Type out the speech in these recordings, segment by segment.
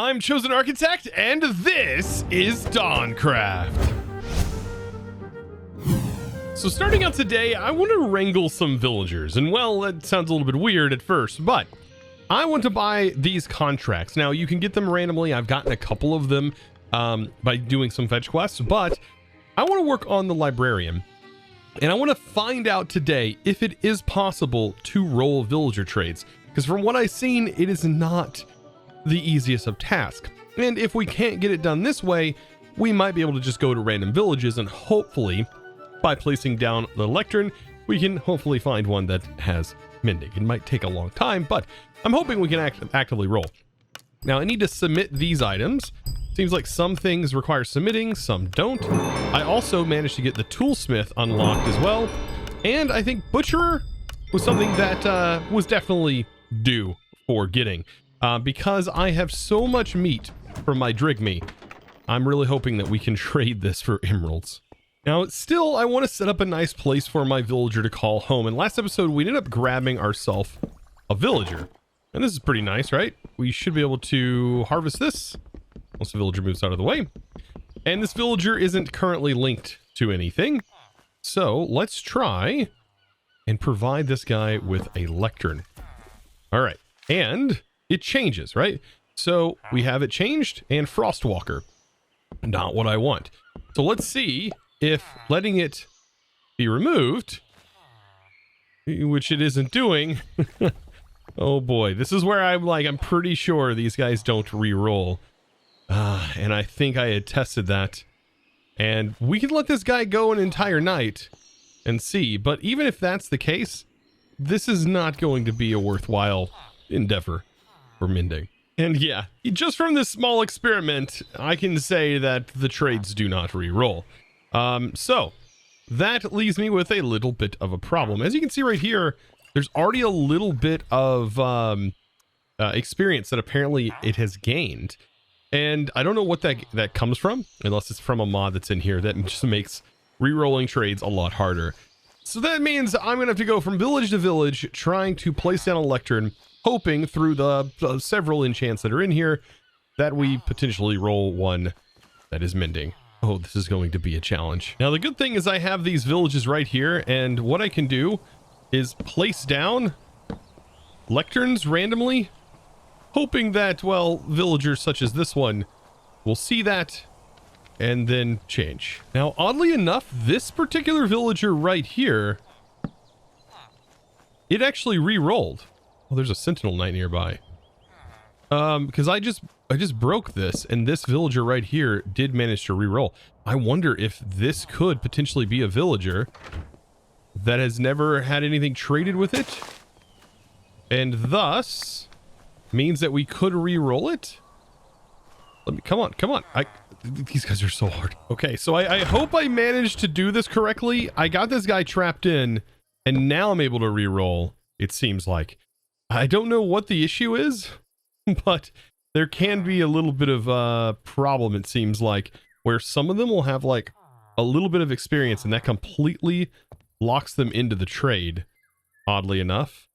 I'm ChosenArchitect, and this is DawnCraft. So starting out today, I want to wrangle some villagers, and well, that sounds a little bit weird at first, but I want to buy these contracts. Now, you can get them randomly. I've gotten a couple of them by doing some fetch quests, but I want to work on the librarian. And I want to find out today if it is possible to roll villager trades, because from what I've seen, it is not the easiest of tasks. And if we can't get it done this way, we might be able to just go to random villages, and hopefully by placing down the lectern, we can hopefully find one that has mending. It might take a long time, but I'm hoping we can actively roll. Now I need to submit these items. Seems like some things require submitting, some don't. I also managed to get the toolsmith unlocked as well. And I think butcherer was something that was definitely due for getting. Because I have so much meat from my drigme, I'm really hoping that we can trade this for emeralds. Now, still, I want to set up a nice place for my villager to call home. And last episode, we ended up grabbing ourselves a villager. And this is pretty nice, right? We should be able to harvest this once the villager moves out of the way. And this villager isn't currently linked to anything. So let's try and provide this guy with a lectern. All right. And it changes, right? So we have it changed, and Frostwalker. Not what I want. So let's see if letting it be removed, which it isn't doing. Oh boy, this is where I'm pretty sure these guys don't re-roll. And I think I had tested that. And we can let this guy go an entire night and see. But even if that's the case, this is not going to be a worthwhile endeavor for mending. And yeah, just from this small experiment, I can say that the trades do not re-roll. So that leaves me with a little bit of a problem. As you can see right here, there's already a little bit of experience that apparently it has gained. And I don't know what that comes from, unless it's from a mod that's in here that just makes re-rolling trades a lot harder. So that means I'm going to have to go from village to village, trying to place down a lectern, hoping through the several enchants that are in here that we potentially roll one that is mending. Oh, this is going to be a challenge. Now, the good thing is I have these villages right here, and what I can do is place down lecterns randomly, hoping that, well, villagers such as this one will see that and then change. Now, oddly enough, this particular villager right here, it actually re-rolled. Oh, there's a sentinel knight nearby. Because I just broke this, and this villager right here did manage to re-roll. I wonder if this could potentially be a villager that has never had anything traded with it, and thus means that we could re-roll it. Come on. These guys are so hard. Okay, so I hope I managed to do this correctly. I got this guy trapped in, and now I'm able to re-roll, it seems like. I don't know what the issue is, but there can be a little bit of a problem, it seems like, where some of them will have like a little bit of experience, and that completely locks them into the trade, oddly enough.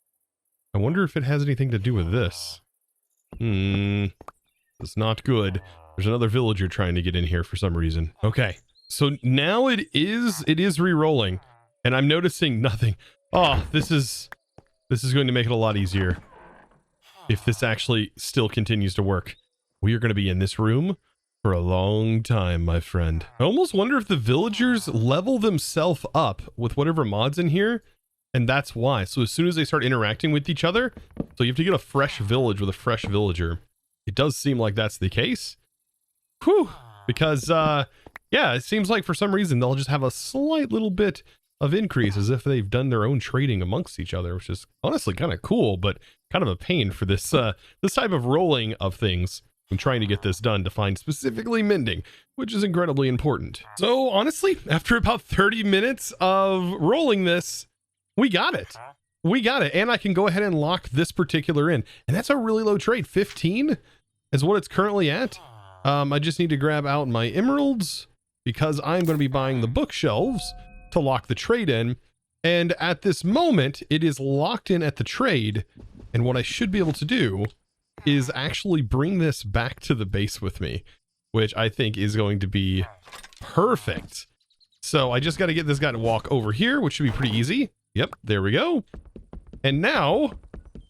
I wonder if it has anything to do with this. It's not good. There's another villager trying to get in here for some reason. Okay, so now it is re-rolling, and I'm noticing nothing. Oh, this is going to make it a lot easier if this actually still continues to work. We are going to be in this room for a long time, my friend. I almost wonder if the villagers level themselves up with whatever mod's in here, and that's why. So as soon as they start interacting with each other, so you have to get a fresh village with a fresh villager. It does seem like that's the case. Whew. Because, yeah, it seems like for some reason they'll just have a slight little bit of increase as if they've done their own trading amongst each other, which is honestly kind of cool, but kind of a pain for this this type of rolling of things. I'm trying to get this done to find specifically mending, which is incredibly important. So honestly, after about 30 minutes of rolling this, we got it. And I can go ahead and lock this particular in, and that's a really low trade. 15 is what it's currently at. I just need to grab out my emeralds because I'm going to be buying the bookshelves to lock the trade in, and at this moment it is locked in at the trade, and what I should be able to do is actually bring this back to the base with me, which I think is going to be perfect. So I just got to get this guy to walk over here, which should be pretty easy. Yep, there we go. And now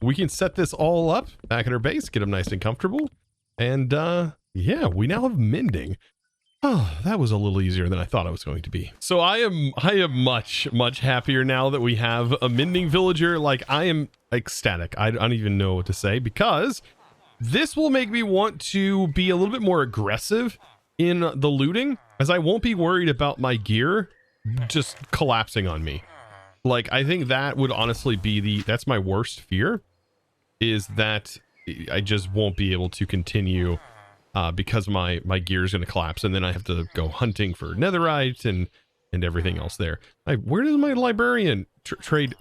we can set this all up back in our base, get him nice and comfortable. And yeah, we now have mending. Oh, that was a little easier than I thought it was going to be. So I am much happier now that we have a mending villager. Like, I am ecstatic. I don't even know what to say, because this will make me want to be a little bit more aggressive in the looting, as I won't be worried about my gear just collapsing on me. Like, I think that would honestly be that's my worst fear, is that I just won't be able to continue because my gear is going to collapse, and then I have to go hunting for netherite and everything else there. Where does my librarian trade?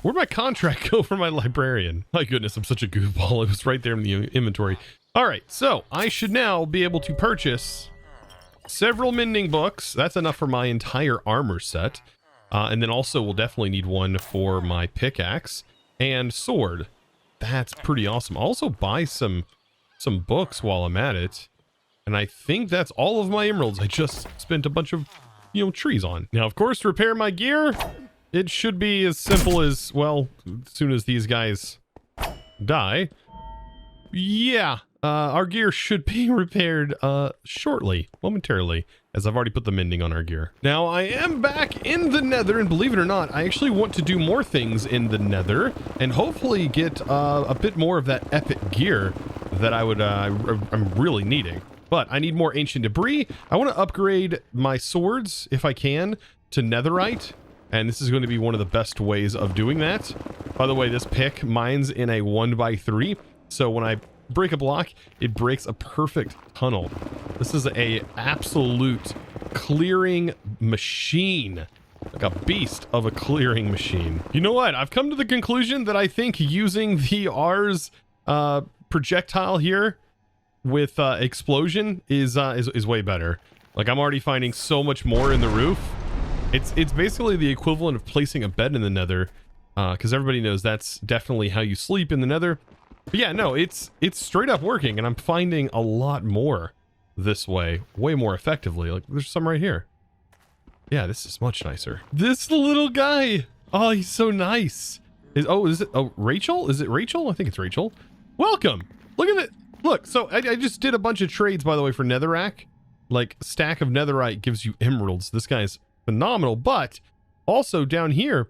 Where'd my contract go for my librarian? My goodness, I'm such a goofball. It was right there in the inventory. All right, so I should now be able to purchase several mending books. That's enough for my entire armor set. And then also we'll definitely need one for my pickaxe and sword. That's pretty awesome. I'll also buy some books while I'm at it. And I think that's all of my emeralds I just spent a bunch of, trees on. Now, of course, to repair my gear, it should be as simple as, well, as soon as these guys die. Yeah, our gear should be repaired shortly, momentarily, as I've already put the mending on our gear. Now, I am back in the Nether, and believe it or not, I actually want to do more things in the Nether and hopefully get a bit more of that epic gear that I'm really needing. But I need more ancient debris. I want to upgrade my swords, if I can, to netherite, and this is going to be one of the best ways of doing that. By the way, this pick mines in a 1x3, so when I break a block, it breaks a perfect tunnel. This is a absolute clearing machine, like a beast of a clearing machine. You know what? I've come to the conclusion that I think using the R's projectile here with explosion is way better. Like, I'm already finding so much more in the roof. It's basically the equivalent of placing a bed in the Nether, because everybody knows that's definitely how you sleep in the Nether. But yeah, no, it's straight up working, and I'm finding a lot more this way, way more effectively. Like, there's some right here. Yeah, this is much nicer. This little guy, oh, he's so nice. Is it Rachel? Is it Rachel? I think it's Rachel. Welcome. Look at it. Look, so I just did a bunch of trades, by the way, for netherrack. Like, stack of netherite gives you emeralds. This guy's phenomenal. But also down here,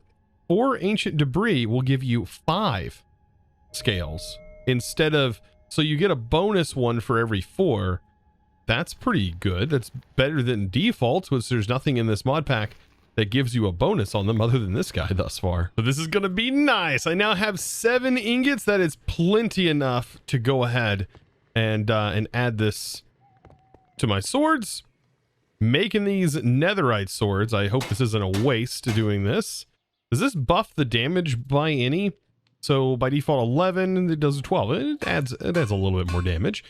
4 ancient debris will give you 5 scales instead of, so you get a bonus one for every 4. That's pretty good. That's better than default, which there's nothing in this mod pack that gives you a bonus on them other than this guy thus far. So this is gonna be nice. I now have 7 ingots. That is plenty enough to go ahead and add this to my swords. Making these netherite swords. I hope this isn't a waste doing this. Does this buff the damage by any? So by default 11, it does 12. It adds a little bit more damage.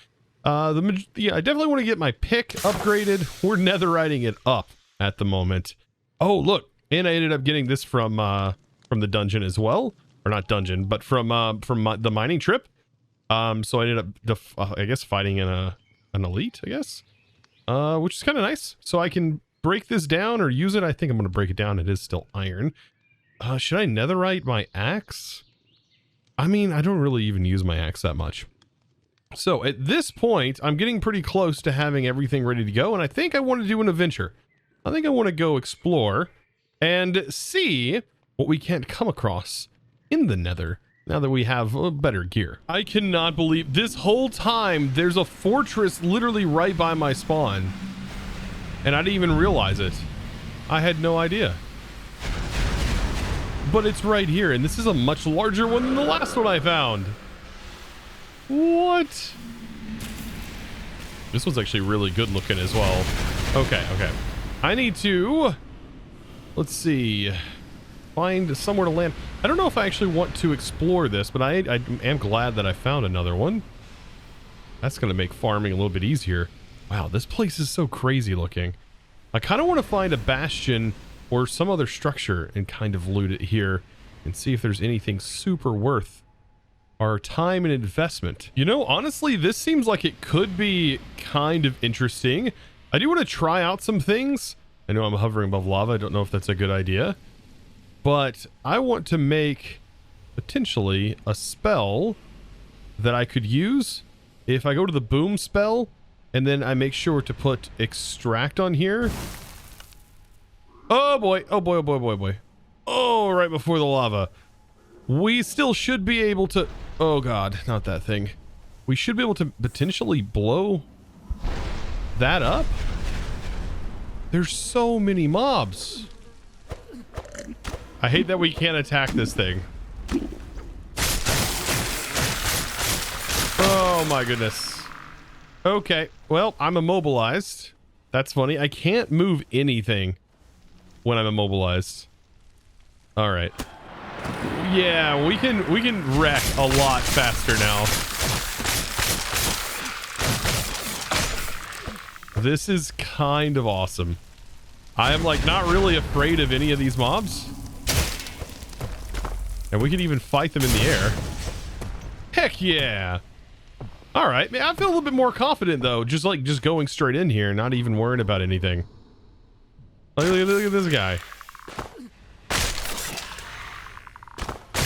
Yeah, I definitely want to get my pick upgraded. We're netheriting it up at the moment. Oh, look, and I ended up getting this from the dungeon as well, or not dungeon, but from the mining trip. So I ended up, I guess, fighting an elite, I guess, which is kind of nice. So I can break this down or use it. I think I'm going to break it down. It is still iron. Should I netherite my axe? I mean, I don't really even use my axe that much. So at this point, I'm getting pretty close to having everything ready to go, and I think I want to do an adventure. I think I want to go explore and see what we can't come across in the Nether now that we have better gear. I cannot believe this whole time there's a fortress literally right by my spawn, and I didn't even realize it. I had no idea. But it's right here, and this is a much larger one than the last one I found. What? This one's actually really good looking as well. Okay. I need to, let's see, find somewhere to land. I don't know if I actually want to explore this, but I am glad that I found another one. That's going to make farming a little bit easier. Wow, this place is so crazy looking. I kind of want to find a bastion or some other structure and kind of loot it here and see if there's anything super worth our time and investment. You know, honestly, this seems like it could be kind of interesting. I do want to try out some things. I know I'm hovering above lava. I don't know if that's a good idea. But I want to make potentially a spell that I could use if I go to the boom spell and then I make sure to put extract on here. Oh boy, oh boy, oh boy, oh boy, oh boy. Oh, right before the lava. We still should be able to... Oh god, not that thing. We should be able to potentially blow that up. There's so many mobs. I hate that we can't attack this thing. Oh my goodness. Okay, well, I'm immobilized. That's funny. I can't move anything when I'm immobilized. All right. Yeah, we can wreck a lot faster now. This is kind of awesome. I am like not really afraid of any of these mobs. And we can even fight them in the air. Heck yeah. All right, man, I feel a little bit more confident though. Just going straight in here, not even worrying about anything. Look at this guy.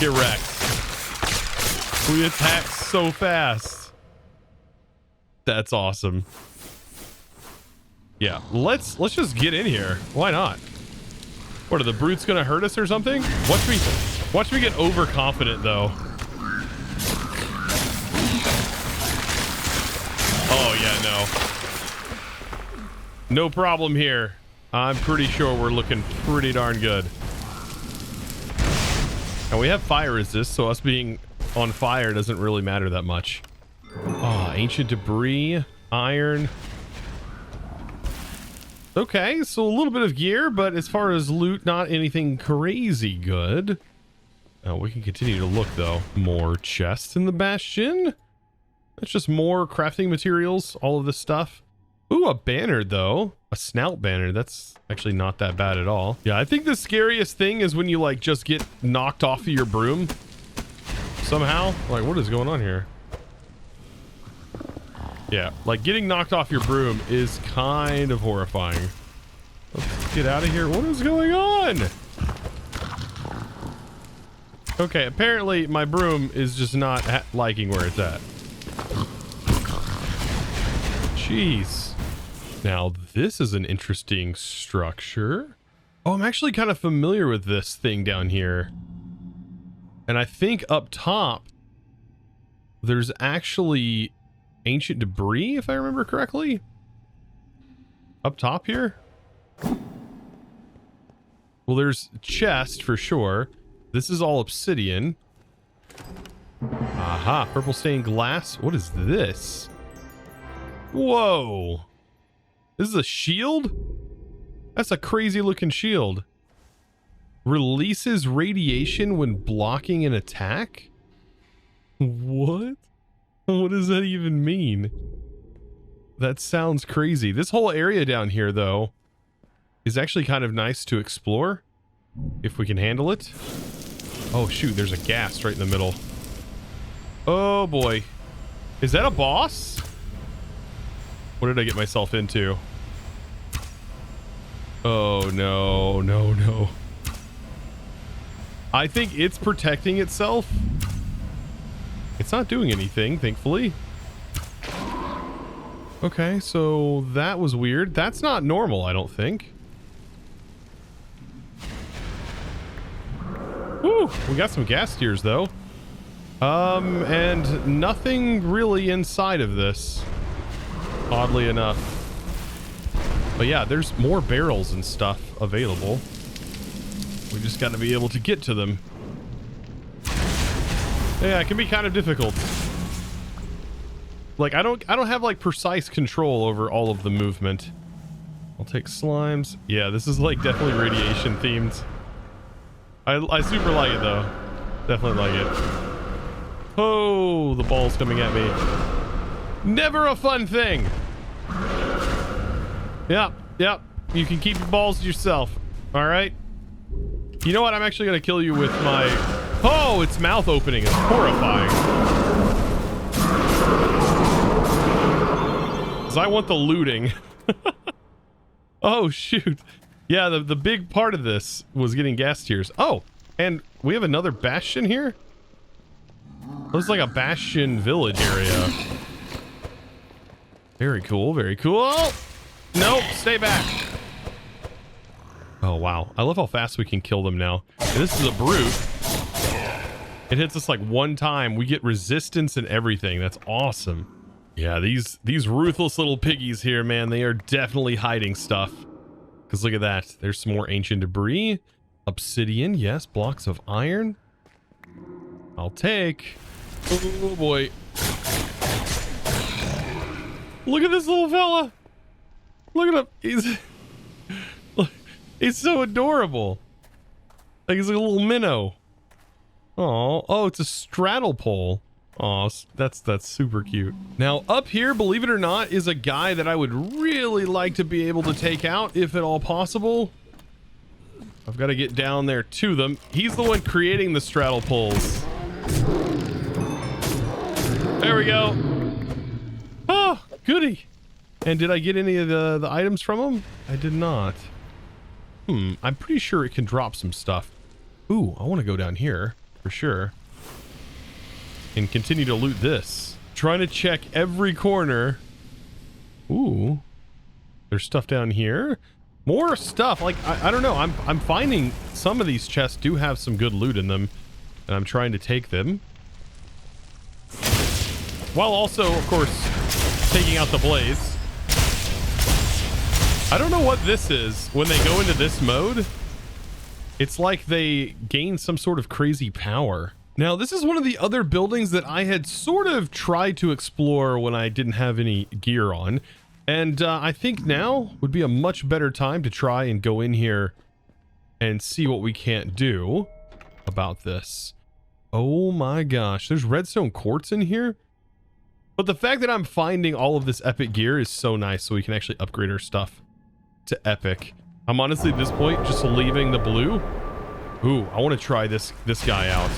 Get wrecked. We attack so fast. That's awesome. Yeah, let's just get in here. Why not? What, are the brutes gonna hurt us or something? Watch me get overconfident though. Oh yeah, no problem here. I'm pretty sure we're looking pretty darn good. And we have fire resist, so us being on fire doesn't really matter that much. Oh, ancient debris, iron. Okay, so a little bit of gear, but as far as loot, not anything crazy good. We can continue to look though. More chests in the bastion. That's just more crafting materials, all of this stuff. Ooh, a banner though. A snout banner. That's actually not that bad at all. Yeah, I think the scariest thing is when you like just get knocked off of your broom somehow. Like, what is going on here? Yeah, like getting knocked off your broom is kind of horrifying. Let's get out of here. What is going on? Okay, apparently my broom is just not liking where it's at. Jeez. Now, this is an interesting structure. Oh, I'm actually kind of familiar with this thing down here. And I think up top, there's actually ancient debris, if I remember correctly. Up top here? Well, there's chest for sure. This is all obsidian. Aha, purple stained glass. What is this? Whoa. This is a shield? That's a crazy looking shield. Releases radiation when blocking an attack? What? What does that even mean? That sounds crazy. This whole area down here, though, is actually kind of nice to explore. If we can handle it. Oh, shoot. There's a ghast right in the middle. Oh, boy. Is that a boss? What did I get myself into? Oh, no. No, no. I think it's protecting itself. It's not doing anything, thankfully. Okay, so that was weird. That's not normal, I don't think. Woo, we got some gas tiers, though. And nothing really inside of this, oddly enough. But yeah, there's more barrels and stuff available. We just got to be able to get to them. Yeah, it can be kind of difficult. Like, I don't have like precise control over all of the movement. I'll take slimes. Yeah, this is like definitely radiation themed. I super like it though. Definitely like it. Oh, the ball's coming at me. Never a fun thing. Yep, yep. You can keep your balls to yourself. All right. You know what? I'm actually gonna kill you with my Oh, its mouth opening is horrifying. Because I want the looting. Oh, shoot. Yeah, the big part of this was getting gas tiers. Oh, and we have another bastion here? Looks like a bastion village area. Very cool, very cool. Nope, stay back. Oh, wow. I love how fast we can kill them now. And this is a brute. It hits us like one time. We get resistance and everything. That's awesome. Yeah, these ruthless little piggies here, man, they are definitely hiding stuff. Because look at that. There's some more ancient debris. Obsidian, yes. Blocks of iron. I'll take. Oh, boy. Look at this little fella. Look at him. He's so adorable. Like he's like a little minnow. Oh, it's a straddle pole. Oh, that's super cute. Now up here, believe it or not, is a guy that I would really like to be able to take out if at all possible. I've got to get down there to them. He's the one creating the straddle poles. There we go. Oh, goody. And did I get any of the items from him? I did not. I'm pretty sure it can drop some stuff. Ooh, I want to go down here for sure. And continue to loot this. Trying to check every corner. Ooh. There's stuff down here. More stuff. Like, I don't know. I'm finding some of these chests do have some good loot in them. And I'm trying to take them. While also, of course, taking out the blaze. I don't know what this is when they go into this mode. It's like they gain some sort of crazy power. Now, this is one of the other buildings that I had sort of tried to explore when I didn't have any gear on. And I think now would be a much better time to try and go in here and see what we can't do about this. Oh my gosh, there's redstone quartz in here? But the fact that I'm finding all of this epic gear is so nice, so we can actually upgrade our stuff to epic. I'm honestly at this point just leaving the blue. Ooh, I want to try this guy out.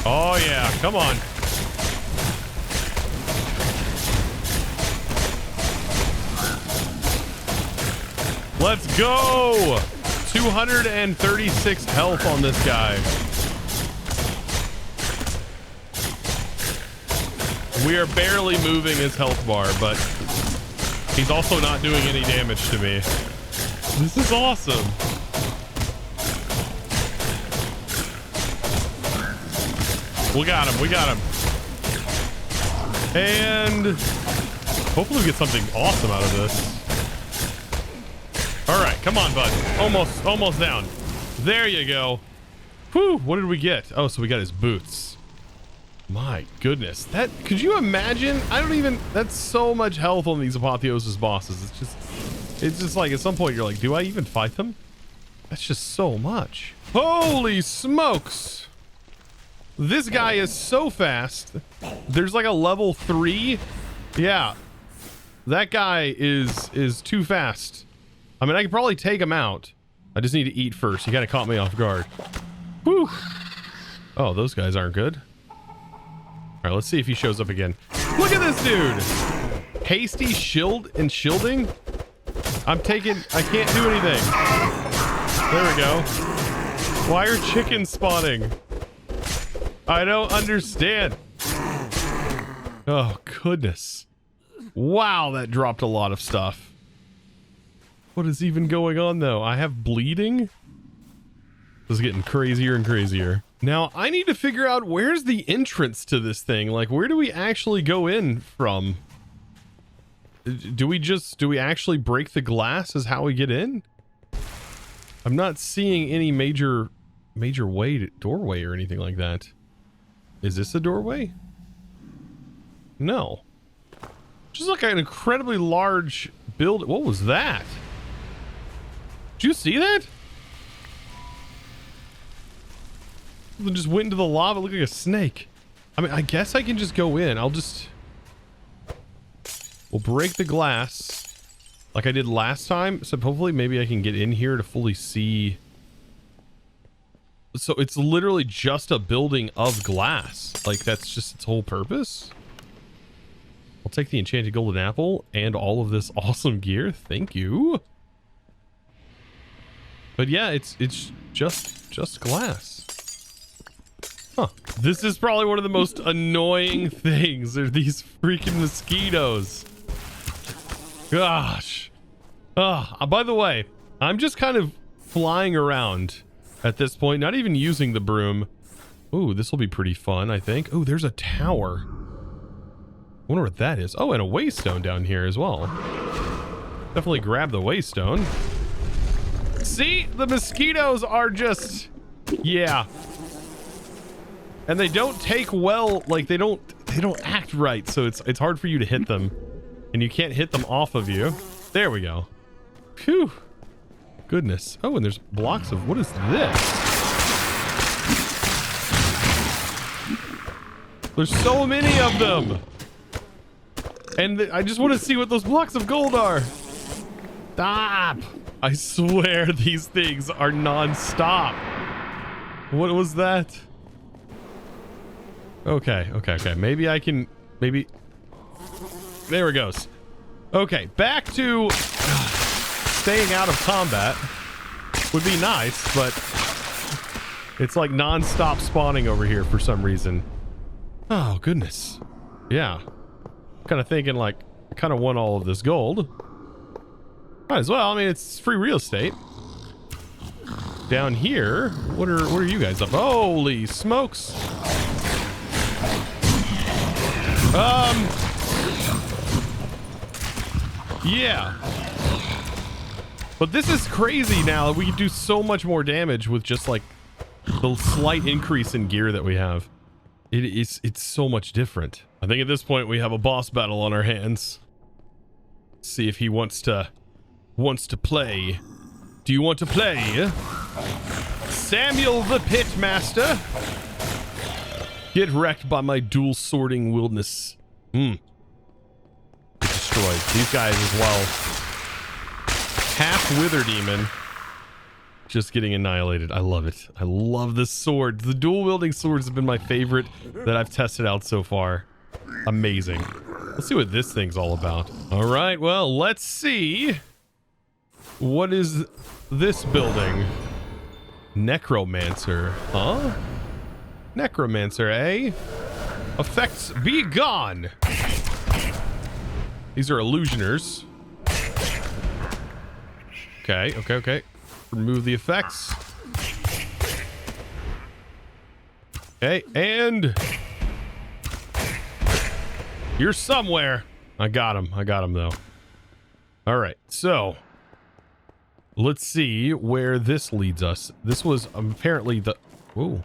Oh yeah, come on. Let's go! 236 health on this guy. We are barely moving his health bar, but he's also not doing any damage to me. This is awesome. We got him. We got him. And hopefully we get something awesome out of this. All right, come on, bud. Almost down. There you go. Whew, what did we get? Oh, so we got his boots. My goodness, that, could you imagine? That's so much health on these apotheosis bosses. It's just like at some point you're like, do I even fight them? That's just so much. Holy smokes. This guy is so fast. There's like a level 3. Yeah, that guy is too fast. I mean, I could probably take him out. I just need to eat first. He kind of caught me off guard. Whew. Oh, those guys aren't good. All right, let's see if he shows up again. Look at this dude. Hasty shield and shielding. I can't do anything. There we go. Why are chickens spawning? I don't understand. Oh, goodness. Wow, that dropped a lot of stuff. What is even going on, though? I have bleeding? This is getting crazier and crazier. Now, I need to figure out where's the entrance to this thing. Like, where do we actually go in from? Do we actually break the glass is how we get in? I'm not seeing any major doorway or anything like that. Is this a doorway? No. Just like an incredibly large build. What was that? Did you see that? It just went into the lava. Look like a snake. I mean, I guess I can just go in. We'll break the glass. like I did last time. So hopefully maybe I can get in here to fully see. So it's literally just a building of glass. Like that's just its whole purpose. I'll take the enchanted golden apple and all of this awesome gear. Thank you. But yeah, it's just glass. Huh. This is probably one of the most annoying things. Are these freaking mosquitoes. Gosh. By the way, I'm just kind of flying around at this point, not even using the broom. Ooh, this will be pretty fun, I think. Ooh, there's a tower. I wonder what that is. Oh, and a waystone down here as well. Definitely grab the waystone. See, the mosquitoes are just, yeah. And they don't take well, like they don't act right, so it's hard for you to hit them. And you can't hit them off of you. There we go. Phew. Goodness. Oh, and there's blocks of, what is this? There's so many of them. And I just want to see what those blocks of gold are. Stop. I swear these things are non-stop. What was that? Okay. Maybe I can, maybe. There it goes. Okay, back to staying out of combat would be nice, but it's like non-stop spawning over here for some reason. Oh, goodness. Yeah. Kind of thinking like, I kind of want all of this gold. Might as well. I mean, it's free real estate. Down here, what are you guys up? Holy smokes. Yeah. But this is crazy now. We can do so much more damage with just like the slight increase in gear that we have. It's so much different. I think at this point we have a boss battle on our hands. See if he wants to play. Do you want to play? Samuel the Pitmaster? Get wrecked by my dual sorting wilderness. Destroyed. These guys as well. Half wither demon. Just getting annihilated. I love it. I love the swords. The dual wielding swords have been my favorite that I've tested out so far. Amazing. Let's see what this thing's all about. All right, well, let's see. What is this building? Necromancer. Huh? Necromancer, eh? Effects be gone. These are illusioners. Okay. Remove the effects. Okay, and you're somewhere. I got him though. All right, so let's see where this leads us. This was apparently the lower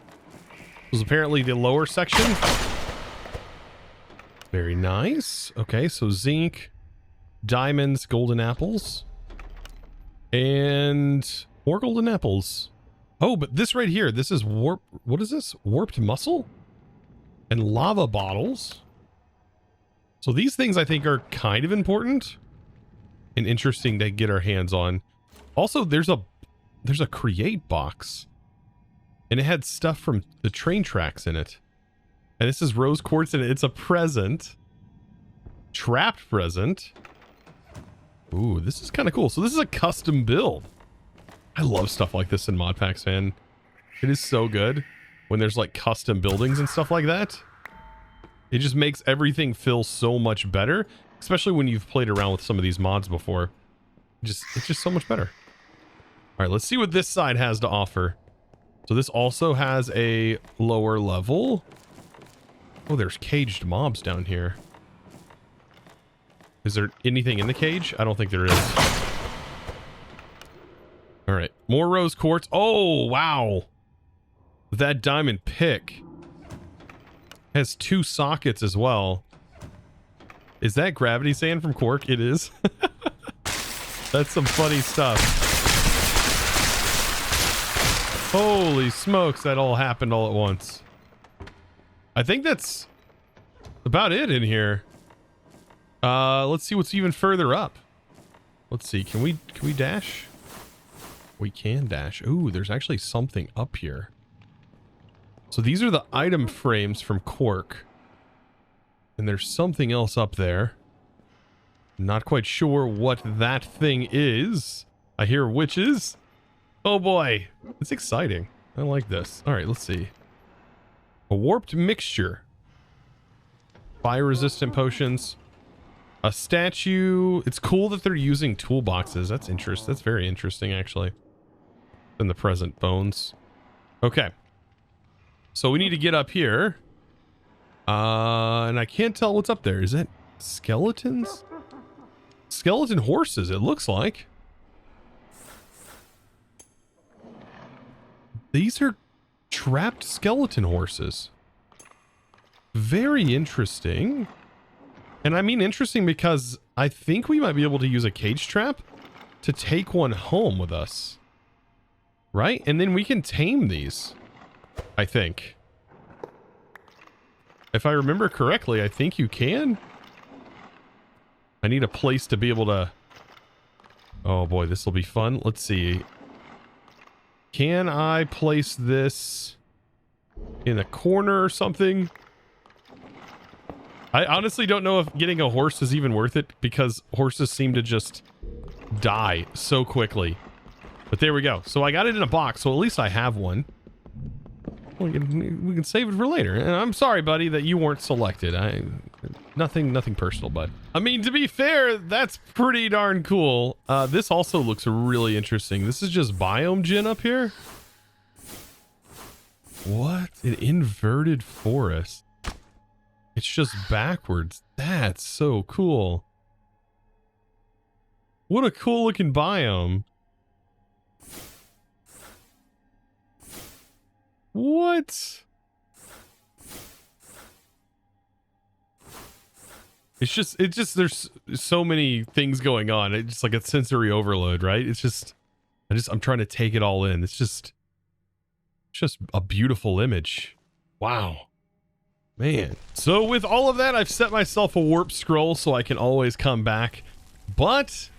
section. Very nice. Okay, so zinc, diamonds, golden apples, and more golden apples. Oh, but this right here, this is warp. What is this? Warped muscle and lava bottles. So these things I think are kind of important and interesting to get our hands on. Also, there's a create box, and it had stuff from the train tracks in it. And this is rose quartz, and it's a present. Trapped present. Ooh, this is kind of cool. So this is a custom build. I love stuff like this in mod packs, man. It is so good when there's like custom buildings and stuff like that. It just makes everything feel so much better, especially when you've played around with some of these mods before. It's just so much better. All right, let's see what this side has to offer. So this also has a lower level. Oh, there's caged mobs down here. Is there anything in the cage? I don't think there is. All right, more rose quartz. Oh, wow. That diamond pick has 2 sockets as well. Is that gravity sand from Quark? It is. That's some funny stuff. Holy smokes, that all happened all at once. I think that's about it in here. Let's see what's even further up. Let's see. Can we dash? We can dash. Ooh, there's actually something up here. So these are the item frames from Quark. And there's something else up there. Not quite sure what that thing is. I hear witches. Oh boy. It's exciting. I like this. All right, let's see. A warped mixture. Fire resistant potions. A statue. It's cool that they're using toolboxes. That's interesting. That's very interesting, actually. In the present bones. Okay. So we need to get up here. And I can't tell what's up there. Is that skeletons? Skeleton horses, it looks like. These are trapped skeleton horses. Very interesting. And I mean interesting because I think we might be able to use a cage trap to take one home with us. Right? And then we can tame these. I think. If I remember correctly, I think you can. I need a place to be able to... Oh boy, this will be fun. Let's see. Can I place this in a corner or something? I honestly don't know if getting a horse is even worth it because horses seem to just die so quickly. But there we go. So I got it in a box, so at least I have one. We can save it for later. And I'm sorry, buddy, that you weren't selected. Nothing personal, bud. I mean, to be fair, that's pretty darn cool. This also looks really interesting. This is just biome gen up here. What? An inverted forest. It's just backwards. That's so cool. What a cool looking biome. What? It's just there's so many things going on. It's just like a sensory overload, right? It's just I'm trying to take it all in. It's just a beautiful image. Wow. Man. So with all of that, I've set myself a warp scroll so I can always come back. But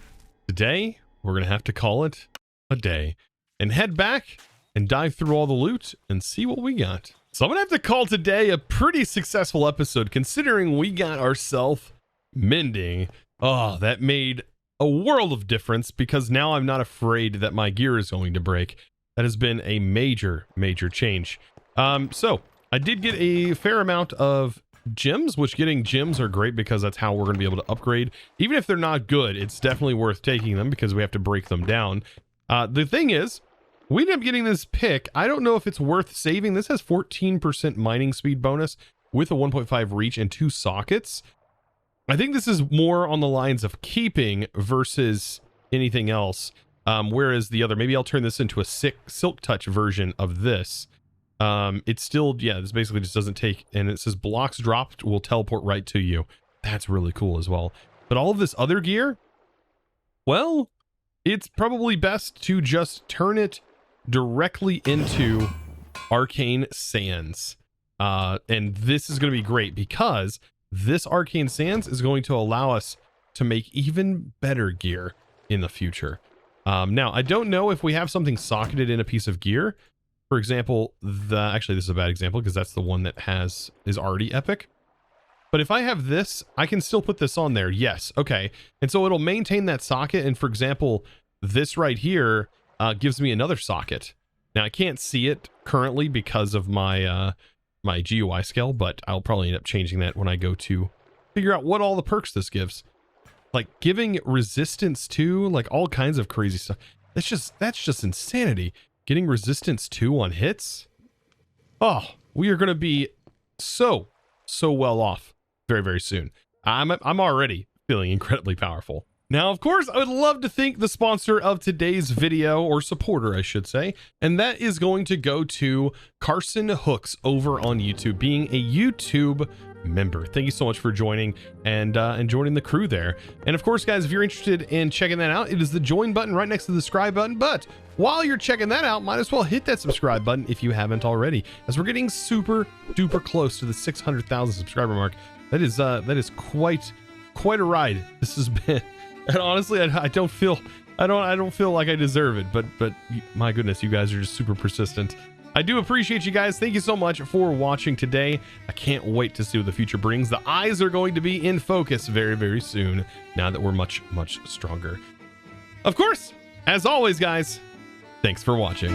today, we're going to have to call it a day and head back and dive through all the loot and see what we got. So I'm gonna have to call today a pretty successful episode considering we got ourselves Mending. Oh, that made a world of difference because now I'm not afraid that my gear is going to break. That has been a major change. So I did get a fair amount of gems, which getting gems are great because that's how we're going to be able to upgrade. Even if they're not good, it's definitely worth taking them because we have to break them down. The thing is, we ended up getting this pick. I don't know if it's worth saving. This has 14% mining speed bonus with a 1.5 reach and 2 sockets. I think this is more on the lines of keeping versus anything else. Whereas the other, maybe I'll turn this into a silk touch version of this. It's still, yeah, this basically just doesn't take, and it says blocks dropped will teleport right to you. That's really cool as well. But all of this other gear, well, it's probably best to just turn it directly into arcane sands. And this is going to be great because this arcane sands is going to allow us to make even better gear in the future. Now, I don't know if we have something socketed in a piece of gear. For example, actually, this is a bad example because that's the one that is already epic. But if I have this, I can still put this on there. Yes. Okay. And so it'll maintain that socket. And for example, this right here gives me another socket. Now I can't see it currently because of my my GUI scale, but I'll probably end up changing that when I go to figure out what all the perks this gives. Like giving resistance to, like all kinds of crazy stuff. That's just insanity. Getting resistance 2 on hits. Oh, we are going to be so well off very soon. I'm already feeling incredibly powerful. Now, of course, I would love to thank the sponsor of today's video, or supporter, I should say, and that is going to go to Carson Hooks over on YouTube, being a YouTube member. Thank you so much for joining and joining the crew there. And of course, guys, if you're interested in checking that out, it is the join button right next to the subscribe button. But while you're checking that out, might as well hit that subscribe button if you haven't already, as we're getting super duper close to the 600,000 subscriber mark. That is quite a ride. This has And honestly, I don't feel like I deserve it, but my goodness, you guys are just super persistent. I do appreciate you guys. Thank you so much for watching today. I can't wait to see what the future brings. The eyes are going to be in focus very, very soon, now that we're much, much stronger. Of course, as always, guys, thanks for watching.